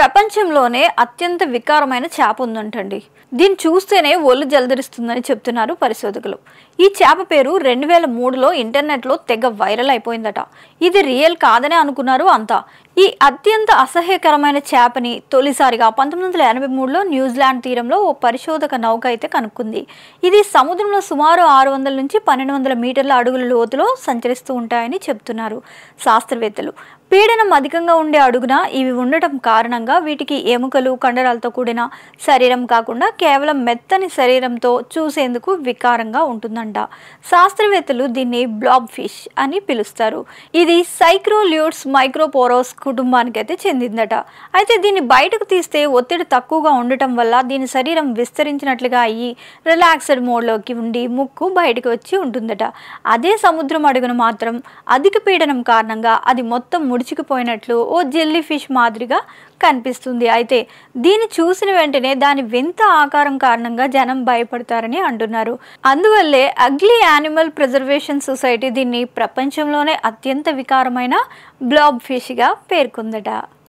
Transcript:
ప్రపంచంలోనే అత్యంత వికారమైన చేప ఉందంటండి. దీన్ని చూస్తేనే ఒళ్ళు జలదరిస్తుందని చెప్తున్నారు పరిశోధకులు. ఈ చేప పేరు 2003లో ఇంటర్నెట్లో తెగ వైరల్ అయిపోయిందట. ఇది రియల్ కాదనే అనుకున్నారు అంతా. ఈ అత్యంత అసహ్యకరమైన చేపని తొలిసారిగా 1983లో న్యూజిలాండ్ తీరంలో ఓ పరిశోధక నౌక అయితే కనుక్కుంది. ఇది సముద్రంలో సుమారు 600 నుంచి 1200 మీటర్ల అడుగుల లోతులో సంచరిస్తూ ఉంటాయని చెప్తున్నారు శాస్త్రవేత్తలు. పీడనం అధికంగా ఉండే అడుగున ఇవి ఉండటం కారణంగా వీటికి ఎముకలు, కండరాలతో కూడిన శరీరం కాకుండా కేవలం మెత్తని శరీరంతో చూసేందుకు వికారంగా ఉంటుందంట. శాస్త్రవేత్తలు దీన్ని బ్లాబ్ ఫిష్ అని పిలుస్తారు. ఇది సైక్రోల్యూడ్స్ మైక్రోపోరోస్ కుటుంబానికి అయితే చెందిందట. అయితే దీన్ని బయటకు తీస్తే ఒత్తిడి తక్కువగా ఉండటం వల్ల దీని శరీరం విస్తరించినట్లుగా అయ్యి రిలాక్స్డ్ మోడ్లోకి ఉండి ముక్కు బయటకు వచ్చి ఉంటుందట. అదే సముద్రం అడుగున మాత్రం అధిక పీడనం కారణంగా అది మొత్తం ముడిచికిపోయినట్లు ఓ జెల్లీ ఫిష్ మాదిరిగా కనిపిస్తుంది. అయితే దీన్ని చూసిన వెంటనే దాని వింత ఆకారం కారణంగా జనం భయపడతారని అంటున్నారు. అందువల్లే అగ్లీ యానిమల్ ప్రిజర్వేషన్ సొసైటీ దీన్ని ప్రపంచంలోనే అత్యంత వికారమైన బ్లాబ్ ఫిష్గా పేర్కొందట.